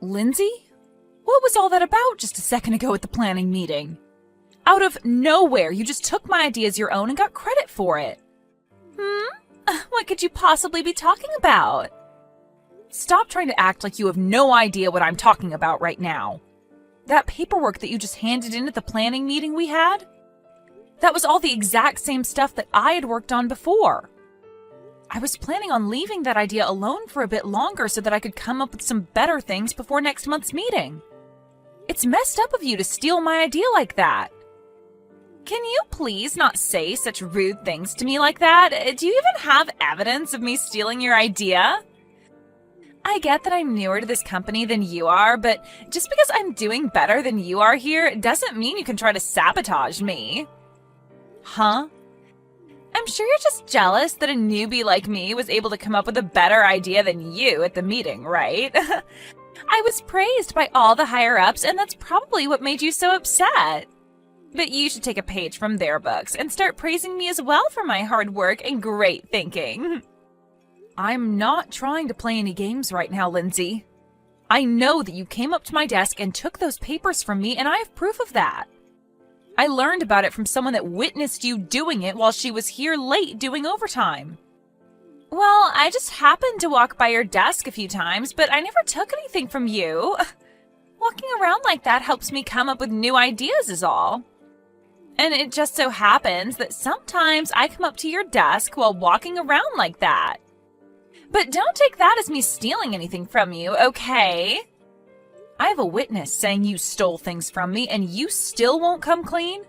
Lindsay? What was all that about just a second ago at the planning meeting? Out of nowhere, you just took my idea as your own and got credit for it. What could you possibly be talking about? Stop trying to act like you have no idea what I'm talking about right now. That paperwork that you just handed in at the planning meeting we had? That was all the exact same stuff that I had worked on before. I was planning on leaving that idea alone for a bit longer so that I could come up with some better things before next month's meeting. It's messed up of you to steal my idea like that. Can you please not say such rude things to me like that? Do you even have evidence of me stealing your idea? I get that I'm newer to this company than you are, but just because I'm doing better than you are here doesn't mean you can try to sabotage me. Huh? I'm sure you're just jealous that a newbie like me was able to come up with a better idea than you at the meeting, right? I was praised by all the higher-ups, and that's probably what made you so upset. But you should take a page from their books and start praising me as well for my hard work and great thinking. I'm not trying to play any games right now, Lindsay. I know that you came up to my desk and took those papers from me, and I have proof of that. I learned about it from someone that witnessed you doing it while she was here late doing overtime. Well, I just happened to walk by your desk a few times, but I never took anything from you. Walking around like that helps me come up with new ideas is all. And it just so happens that sometimes I come up to your desk while walking around like that. But don't take that as me stealing anything from you, okay? I have a witness saying you stole things from me and you still won't come clean?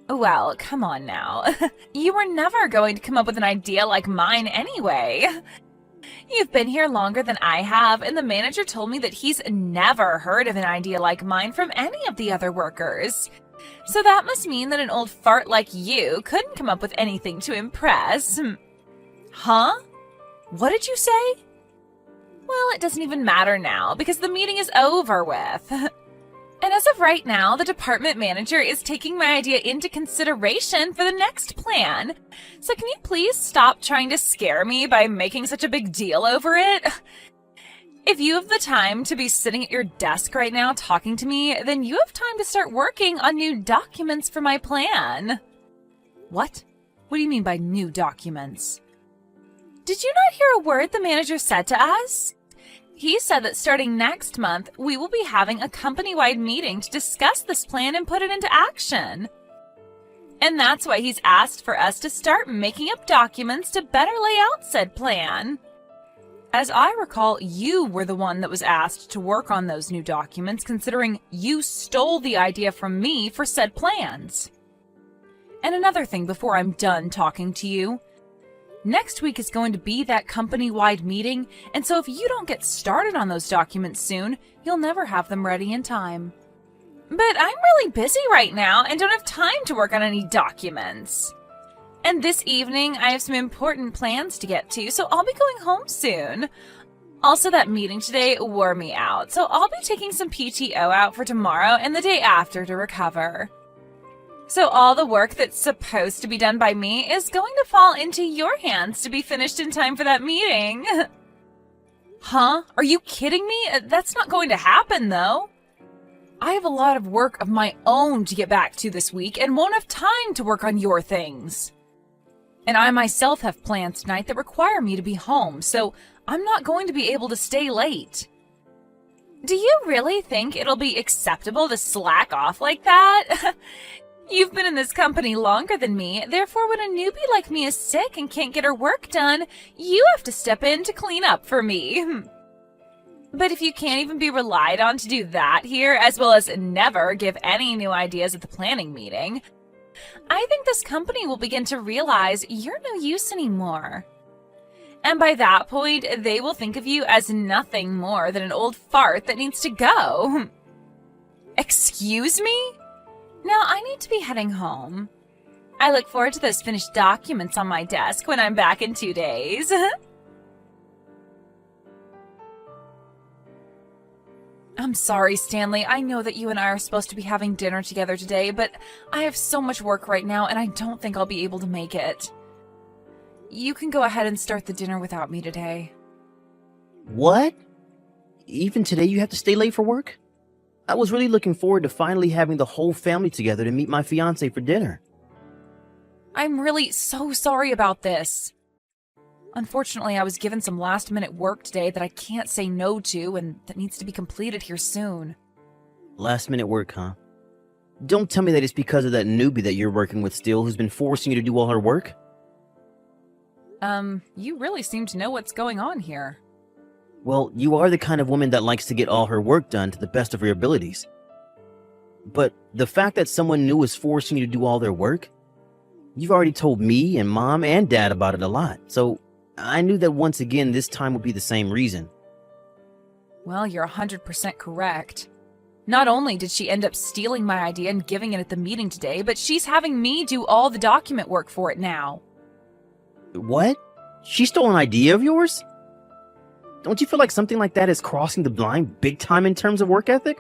Well, come on now. You were never going to come up with an idea like mine anyway. You've been here longer than I have, and the manager told me that he's never heard of an idea like mine from any of the other workers. So that must mean that an old fart like you couldn't come up with anything to impress. Huh? What did you say? Well, it doesn't even matter now, because the meeting is over with. And as of right now, the department manager is taking my idea into consideration for the next plan. So can you please stop trying to scare me by making such a big deal over it? If you have the time to be sitting at your desk right now talking to me, then you have time to start working on new documents for my plan. What? What do you mean by new documents? Did you not hear a word the manager said to us? He said that starting next month, we will be having a company-wide meeting to discuss this plan and put it into action. And that's why he's asked for us to start making up documents to better lay out said plan. As I recall, you were the one that was asked to work on those new documents, considering you stole the idea from me for said plans. And another thing before I'm done talking to you. Next week is going to be that company-wide meeting, and so if you don't get started on those documents soon, you'll never have them ready in time. But I'm really busy right now and don't have time to work on any documents. And this evening, I have some important plans to get to, so I'll be going home soon. Also, that meeting today wore me out, so I'll be taking some PTO out for tomorrow and the day after to recover. So all the work that's supposed to be done by me is going to fall into your hands to be finished in time for that meeting. Huh? Are you kidding me? That's not going to happen, though. I have a lot of work of my own to get back to this week and won't have time to work on your things. And I myself have plans tonight that require me to be home, so I'm not going to be able to stay late. Do you really think it'll be acceptable to slack off like that? You've been in this company longer than me, therefore when a newbie like me is sick and can't get her work done, you have to step in to clean up for me. But if you can't even be relied on to do that here, as well as never give any new ideas at the planning meeting, I think this company will begin to realize you're no use anymore. And by that point, they will think of you as nothing more than an old fart that needs to go. Excuse me? Now I need to be heading home. I look forward to those finished documents on my desk when I'm back in 2 days. I'm sorry, Stanley. I know that you and I are supposed to be having dinner together today, but I have so much work right now and I don't think I'll be able to make it. You can go ahead and start the dinner without me today. What? even today you have to stay late for work? I was really looking forward to finally having the whole family together to meet my fiance for dinner. I'm really so sorry about this. Unfortunately, I was given some last-minute work today that I can't say no to and that needs to be completed here soon. Last minute work, huh? Don't tell me that it's because of that newbie that you're working with still who's been forcing you to do all her work? You really seem to know what's going on here. Well, you are the kind of woman that likes to get all her work done to the best of her abilities. But the fact that someone new is forcing you to do all their work, you've already told me and Mom and Dad about it a lot, so I knew that once again this time would be the same reason. Well, you're 100% correct. Not only did she end up stealing my idea and giving it at the meeting today, but she's having me do all the document work for it now. What? She stole an idea of yours? Don't you feel like something like that is crossing the line big time in terms of work ethic?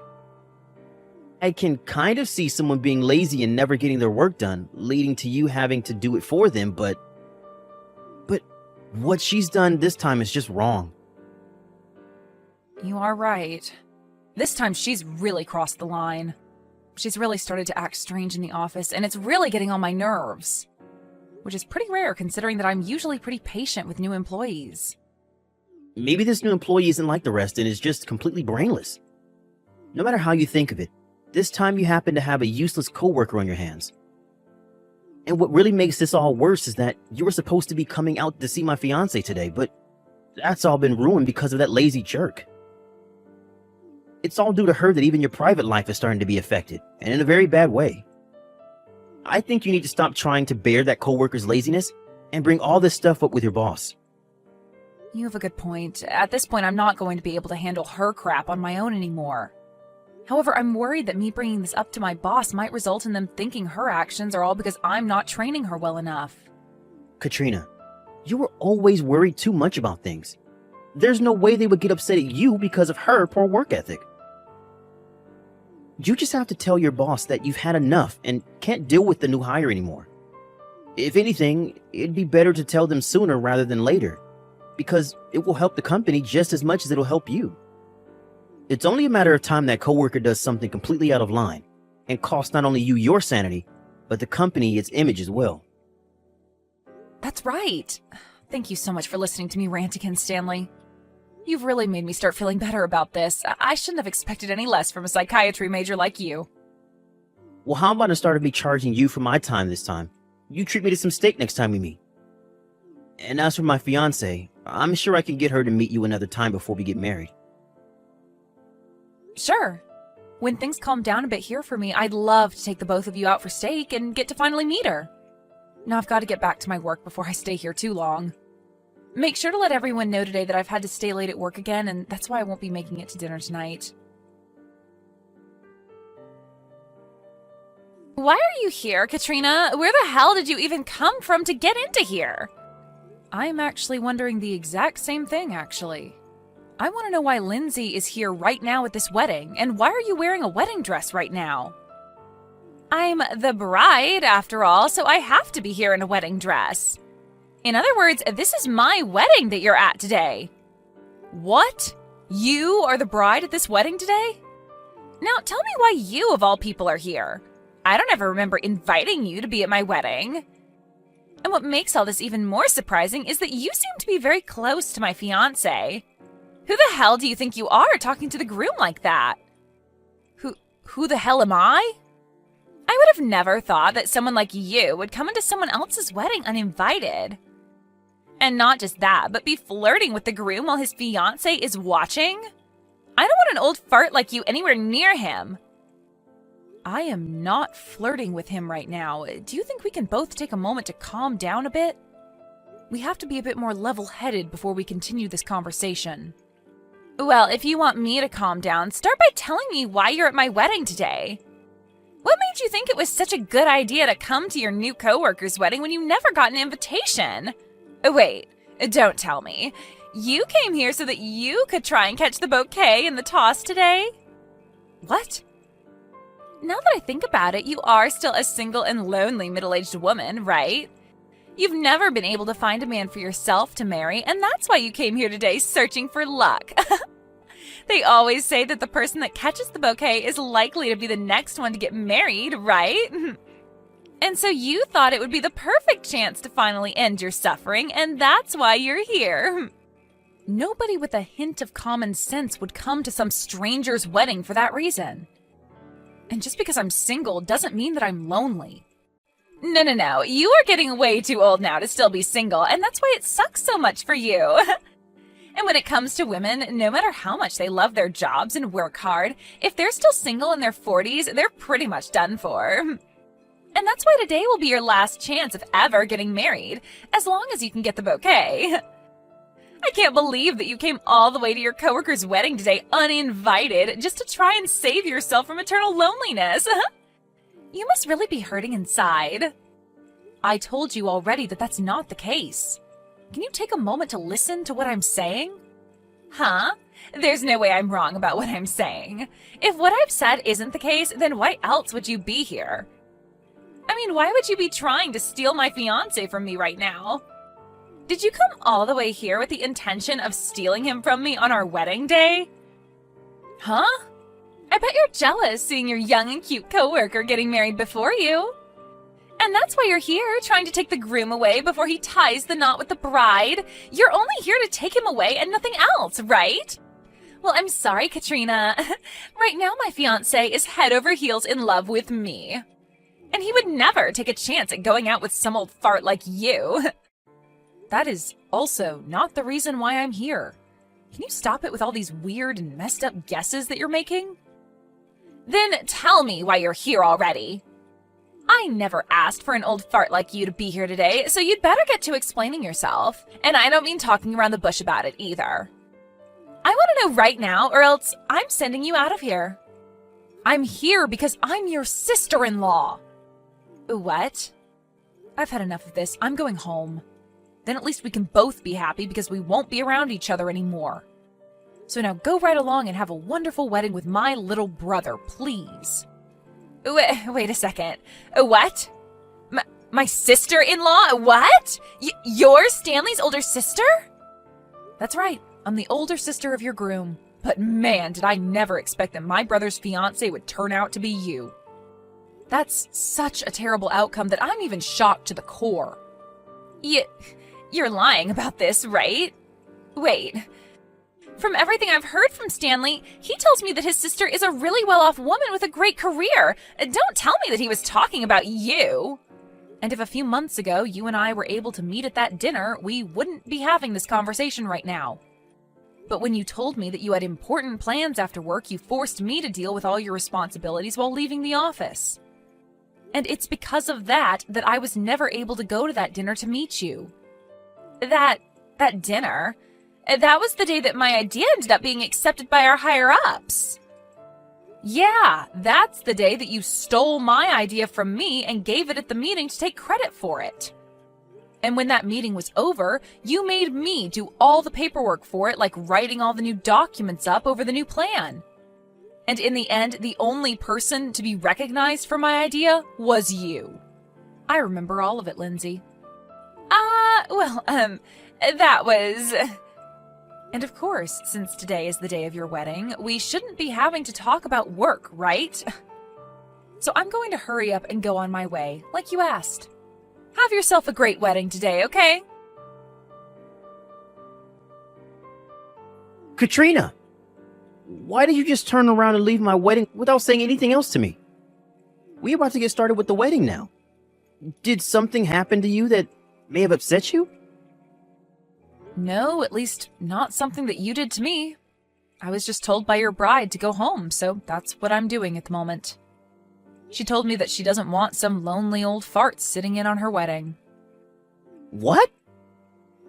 I can kind of see someone being lazy and never getting their work done, leading to you having to do it for them, but what she's done this time is just wrong. You are right. This time she's really crossed the line. She's really started to act strange in the office, and it's really getting on my nerves. Which is pretty rare considering that I'm usually pretty patient with new employees. Maybe this new employee isn't like the rest and is just completely brainless. No matter how you think of it, this time you happen to have a useless coworker on your hands. And what really makes this all worse is that you were supposed to be coming out to see my fiance today, but that's all been ruined because of that lazy jerk. It's all due to her that even your private life is starting to be affected, and in a very bad way. I think you need to stop trying to bear that coworker's laziness and bring all this stuff up with your boss. You have a good point. At this point, I'm not going to be able to handle her crap on my own anymore. However, I'm worried that me bringing this up to my boss might result in them thinking her actions are all because I'm not training her well enough. Katrina, you were always worried too much about things. There's no way they would get upset at you because of her poor work ethic. You just have to tell your boss that you've had enough and can't deal with the new hire anymore. If anything, it'd be better to tell them sooner rather than later, because it will help the company just as much as it'll help you. It's only a matter of time that coworker does something completely out of line and costs not only you your sanity, but the company its image as well. That's right. Thank you so much for listening to me rant again, Stanley. You've really made me start feeling better about this. I shouldn't have expected any less from a psychiatry major like you. Well, how about instead of me charging you for my time this time, you treat me to some steak next time we meet? And as for my fiance, I'm sure I can get her to meet you another time before we get married. Sure. When things calm down a bit here for me, I'd love to take the both of you out for steak and get to finally meet her. Now I've got to get back to my work before I stay here too long. Make sure to let everyone know today that I've had to stay late at work again, and that's why I won't be making it to dinner tonight. Why are you here, Katrina? Where the hell did you even come from to get into here? I'm actually wondering the exact same thing, actually. I want to know why Lindsay is here right now at this wedding, and why are you wearing a wedding dress right now? I'm the bride, after all, so I have to be here in a wedding dress. In other words, this is my wedding that you're at today. What? You are the bride at this wedding today? Now tell me why you, of all people, are here. I don't ever remember inviting you to be at my wedding. And what makes all this even more surprising is that you seem to be very close to my fiancé. Who the hell do you think you are talking to the groom like that? Who the hell am I? I would have never thought that someone like you would come into someone else's wedding uninvited. And not just that, but be flirting with the groom while his fiancé is watching? I don't want an old fart like you anywhere near him. I am not flirting with him right now. Do you think we can both take a moment to calm down a bit? We have to be a bit more level-headed before we continue this conversation. Well, if you want me to calm down, start by telling me why you're at my wedding today. What made you think it was such a good idea to come to your new coworker's wedding when you never got an invitation? Wait, don't tell me. You came here so that you could try and catch the bouquet in the toss today? What? Now that I think about it, you are still a single and lonely middle-aged woman, right? You've never been able to find a man for yourself to marry, and that's why you came here today searching for luck. They always say that the person that catches the bouquet is likely to be the next one to get married, right? And so you thought it would be the perfect chance to finally end your suffering, and that's why you're here. Nobody with a hint of common sense would come to some stranger's wedding for that reason. And just because I'm single doesn't mean that I'm lonely. No. You are getting way too old now to still be single, and that's why it sucks so much for you. And when it comes to women, no matter how much they love their jobs and work hard, if they're still single in their 40s, they're pretty much done for. And that's why today will be your last chance of ever getting married, as long as you can get the bouquet. I can't believe that you came all the way to your coworker's wedding today uninvited just to try and save yourself from eternal loneliness. You must really be hurting inside. I told you already that that's not the case. Can you take a moment to listen to what I'm saying? Huh? There's no way I'm wrong about what I'm saying. If what I've said isn't the case, then why else would you be here? I mean, why would you be trying to steal my fiancé from me right now? Did you come all the way here with the intention of stealing him from me on our wedding day? Huh? I bet you're jealous seeing your young and cute coworker getting married before you. And that's why you're here, trying to take the groom away before he ties the knot with the bride. You're only here to take him away and nothing else, right? Well, I'm sorry, Katrina. Right now, my fiancé is head over heels in love with me. And he would never take a chance at going out with some old fart like you. That is also not the reason why I'm here. Can you stop it with all these weird and messed up guesses that you're making? Then tell me why you're here already. I never asked for an old fart like you to be here today, so you'd better get to explaining yourself. And I don't mean talking around the bush about it either. I want to know right now, or else I'm sending you out of here. I'm here because I'm your sister-in-law. What? I've had enough of this. I'm going home. Then at least we can both be happy because we won't be around each other anymore. So now go right along and have a wonderful wedding with my little brother, please. Wait a second. What? My sister-in-law? What? You're Stanley's older sister? That's right. I'm the older sister of your groom. But man, did I never expect that my brother's fiancé would turn out to be you. That's such a terrible outcome that I'm even shocked to the core. You're lying about this, right? Wait. From everything I've heard from Stanley, he tells me that his sister is a really well-off woman with a great career. Don't tell me that he was talking about you. And if a few months ago you and I were able to meet at that dinner, we wouldn't be having this conversation right now. But when you told me that you had important plans after work, you forced me to deal with all your responsibilities while leaving the office. And it's because of that I was never able to go to that dinner to meet you. That dinner? That was the day that my idea ended up being accepted by our higher-ups. Yeah, that's the day that you stole my idea from me and gave it at the meeting to take credit for it. And when that meeting was over, you made me do all the paperwork for it, like writing all the new documents up over the new plan. And in the end, the only person to be recognized for my idea was you. I remember all of it, Lindsay. That was... And of course, since today is the day of your wedding, we shouldn't be having to talk about work, right? So I'm going to hurry up and go on my way, like you asked. Have yourself a great wedding today, okay? Katrina! Why did you just turn around and leave my wedding without saying anything else to me? We're about to get started with the wedding now. Did something happen to you that may have upset you? No, at least not something that you did to me. I was just told by your bride to go home, so that's what I'm doing at the moment. She told me that she doesn't want some lonely old fart sitting in on her wedding. What?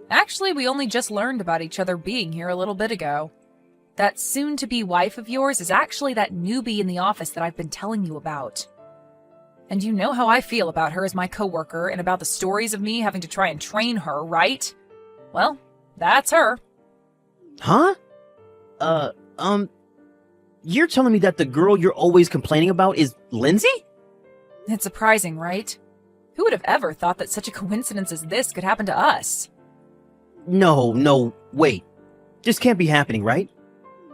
Actually, we only just learned about each other being here a little bit ago. That soon-to-be wife of yours is actually that newbie in the office that I've been telling you about. And you know how I feel about her as my coworker and about the stories of me having to try and train her, right? Well, that's her. Huh? You're telling me that the girl you're always complaining about is Lindsay? It's surprising, right? Who would have ever thought that such a coincidence as this could happen to us? No, wait. This can't be happening, right?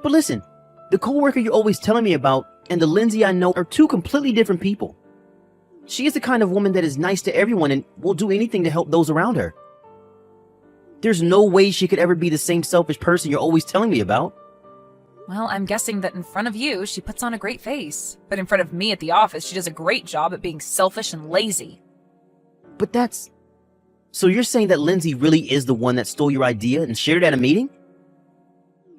But listen, The coworker you're always telling me about and the Lindsay I know are two completely different people. She is the kind of woman that is nice to everyone and will do anything to help those around her. There's no way she could ever be the same selfish person you're always telling me about. Well, I'm guessing that in front of you, she puts on a great face. But in front of me at the office, she does a great job at being selfish and lazy. But that's... So you're saying that Lindsay really is the one that stole your idea and shared it at a meeting?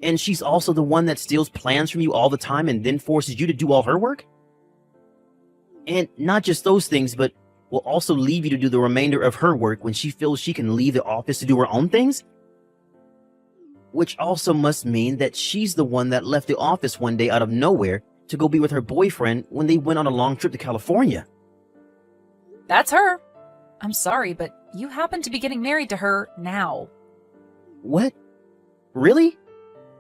And she's also the one that steals plans from you all the time and then forces you to do all her work? And not just those things, but will also leave you to do the remainder of her work when she feels she can leave the office to do her own things? Which also must mean that she's the one that left the office one day out of nowhere to go be with her boyfriend when they went on a long trip to California. That's her. I'm sorry, but you happen to be getting married to her now. What? Really?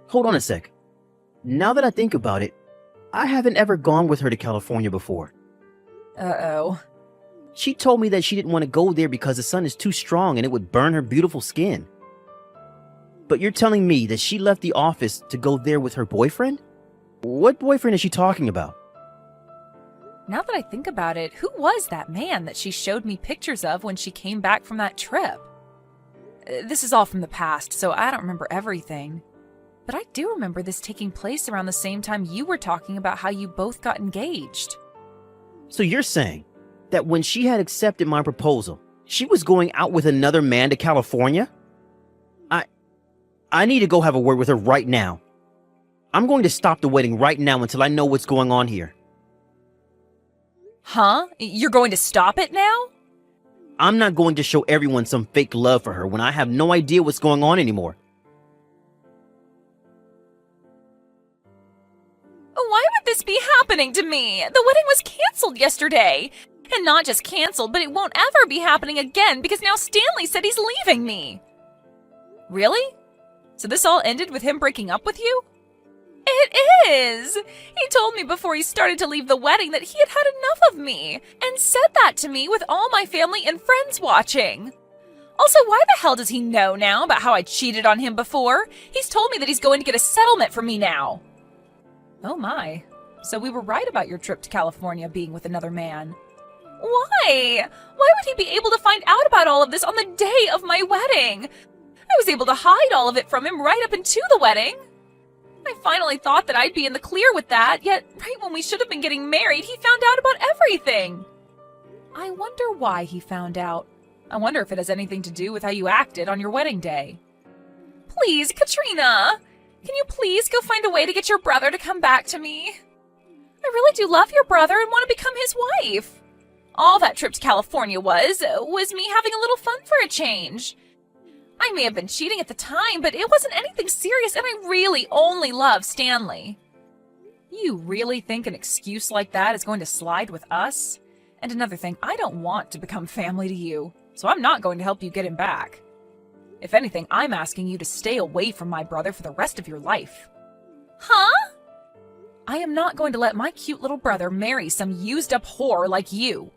Hold on a sec. Now that I think about it, I haven't ever gone with her to California before. Uh-oh. She told me that she didn't want to go there because the sun is too strong and it would burn her beautiful skin. But you're telling me that she left the office to go there with her boyfriend? What boyfriend is she talking about? Now that I think about it, who was that man that she showed me pictures of when she came back from that trip? This is all from the past, so I don't remember everything. But I do remember this taking place around the same time you were talking about how you both got engaged. So you're saying that when she had accepted my proposal, she was going out with another man to California? I need to go have a word with her right now. I'm going to stop the wedding right now until I know what's going on here. Huh? You're going to stop it now? I'm not going to show everyone some fake love for her when I have no idea what's going on anymore. Why would this be happening to me? The wedding was canceled yesterday. And not just canceled, but it won't ever be happening again because now Stanley said he's leaving me. Really? So this all ended with him breaking up with you? It is! He told me before he started to leave the wedding that he had had enough of me, and said that to me with all my family and friends watching. Also, why the hell does he know now about how I cheated on him before? He's told me that he's going to get a settlement from me now. Oh my. So we were right about your trip to California being with another man. Why? Why would he be able to find out about all of this on the day of my wedding? I was able to hide all of it from him right up into the wedding. I finally thought that I'd be in the clear with that, yet right when we should have been getting married, he found out about everything. I wonder why he found out. I wonder if it has anything to do with how you acted on your wedding day. Please, Katrina, can you please go find a way to get your brother to come back to me? I really do love your brother and want to become his wife. All that trip to California was me having a little fun for a change. I may have been cheating at the time, but it wasn't anything serious, and I really only love Stanley. You really think an excuse like that is going to slide with us? And another thing, I don't want to become family to you, so I'm not going to help you get him back. If anything, I'm asking you to stay away from my brother for the rest of your life. Huh? I am not going to let my cute little brother marry some used-up whore like you.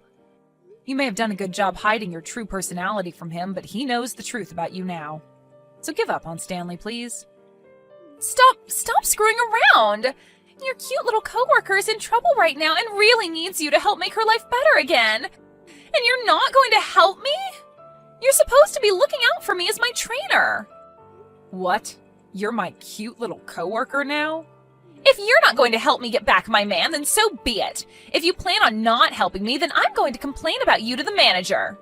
You may have done a good job hiding your true personality from him, but he knows the truth about you now. So give up on Stanley, please. Stop screwing around! Your cute little coworker is in trouble right now and really needs you to help make her life better again. And you're not going to help me? You're supposed to be looking out for me as my trainer. What? You're my cute little coworker now? If you're not going to help me get back my man, then so be it. If you plan on not helping me, then I'm going to complain about you to the manager.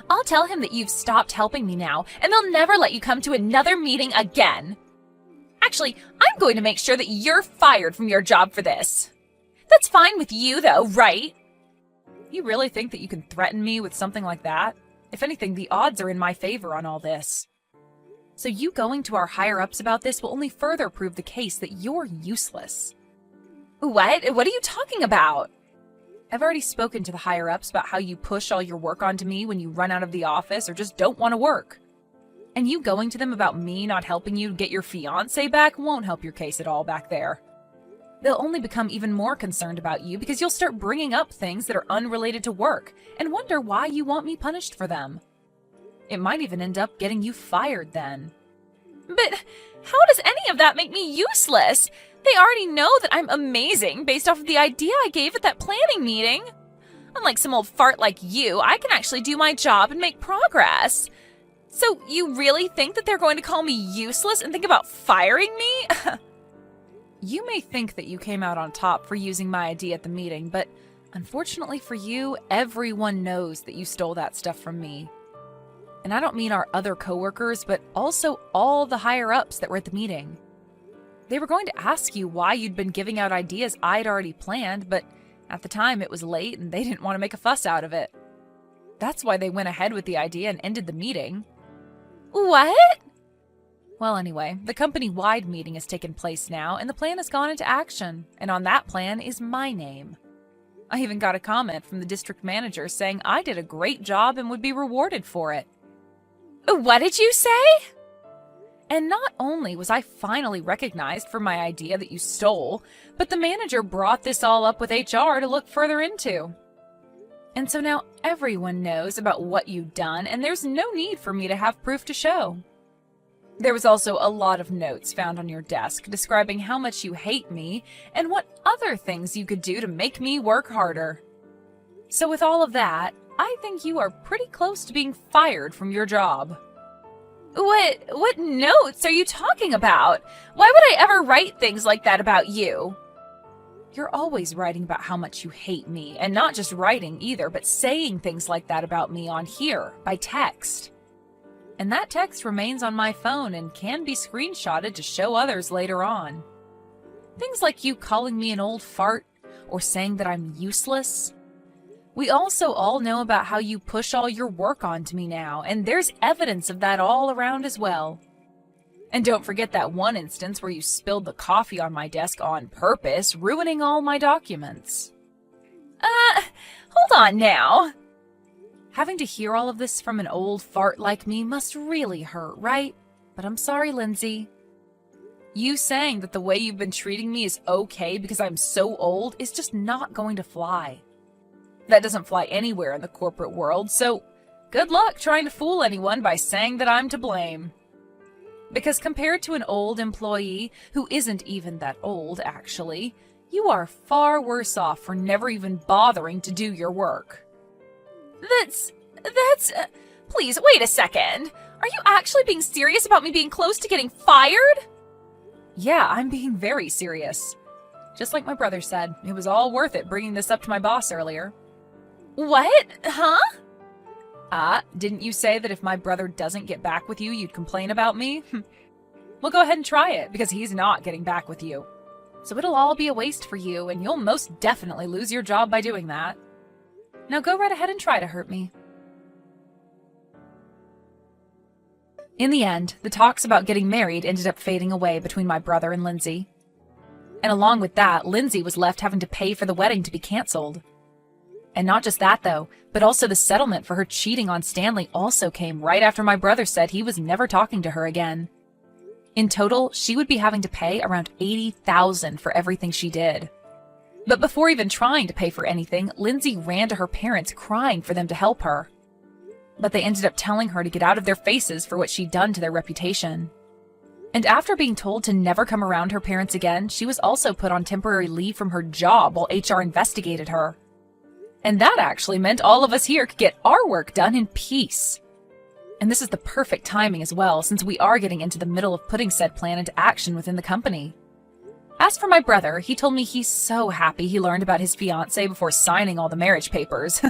I'll tell him that you've stopped helping me now, and they'll never let you come to another meeting again. Actually, I'm going to make sure that you're fired from your job for this. That's fine with you, though, right? You really think that you can threaten me with something like that? If anything, the odds are in my favor on all this. So you going to our higher-ups about this will only further prove the case that you're useless. What? What are you talking about? I've already spoken to the higher-ups about how you push all your work onto me when you run out of the office or just don't want to work. And you going to them about me not helping you get your fiancé back won't help your case at all back there. They'll only become even more concerned about you because you'll start bringing up things that are unrelated to work and wonder why you want me punished for them. It might even end up getting you fired then. But how does any of that make me useless? They already know that I'm amazing based off of the idea I gave at that planning meeting. Unlike some old fart like you, I can actually do my job and make progress. So you really think that they're going to call me useless and think about firing me? You may think that you came out on top for using my idea at the meeting, but unfortunately for you, everyone knows that you stole that stuff from me. And I don't mean our other coworkers, but also all the higher-ups that were at the meeting. They were going to ask you why you'd been giving out ideas I'd already planned, but at the time it was late and they didn't want to make a fuss out of it. That's why they went ahead with the idea and ended the meeting. What? Well, anyway, the company-wide meeting has taken place now, and the plan has gone into action, and on that plan is my name. I even got a comment from the district manager saying I did a great job and would be rewarded for it. What did you say? And not only was I finally recognized for my idea that you stole, but the manager brought this all up with HR to look further into. And so now everyone knows about what you've done, and there's no need for me to have proof to show. There was also a lot of notes found on your desk describing how much you hate me and what other things you could do to make me work harder. So with all of that, I think you are pretty close to being fired from your job. What notes are you talking about? Why would I ever write things like that about you? You're always writing about how much you hate me, and not just writing either, but saying things like that about me on here, by text. And that text remains on my phone and can be screenshotted to show others later on. Things like you calling me an old fart, or saying that I'm useless. We also all know about how you push all your work onto me now, and there's evidence of that all around as well. And don't forget that one instance where you spilled the coffee on my desk on purpose, ruining all my documents. Hold on now. Having to hear all of this from an old fart like me must really hurt, right? But I'm sorry, Lindsay. You saying that the way you've been treating me is okay because I'm so old is just not going to fly. That doesn't fly anywhere in the corporate world, so good luck trying to fool anyone by saying that I'm to blame. Because compared to an old employee, who isn't even that old, actually, you are far worse off for never even bothering to do your work. Please, wait a second. Are you actually being serious about me being close to getting fired? Yeah, I'm being very serious. Just like my brother said, it was all worth it bringing this up to my boss earlier. What? Huh? Didn't you say that if my brother doesn't get back with you, you'd complain about me? Well, go ahead and try it, because he's not getting back with you. So it'll all be a waste for you, and you'll most definitely lose your job by doing that. Now go right ahead and try to hurt me. In the end, the talks about getting married ended up fading away between my brother and Lindsay. And along with that, Lindsay was left having to pay for the wedding to be canceled. And not just that, though, but also the settlement for her cheating on Stanley also came right after my brother said he was never talking to her again. In total, she would be having to pay around $80,000 for everything she did. But before even trying to pay for anything, Lindsay ran to her parents crying for them to help her. But they ended up telling her to get out of their faces for what she'd done to their reputation. And after being told to never come around her parents again, she was also put on temporary leave from her job while HR investigated her. And that actually meant all of us here could get our work done in peace. And this is the perfect timing as well, since we are getting into the middle of putting said plan into action within the company. As for my brother, he told me he's so happy he learned about his fiancée before signing all the marriage papers.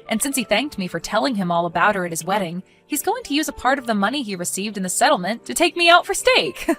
And since he thanked me for telling him all about her at his wedding, he's going to use a part of the money he received in the settlement to take me out for steak.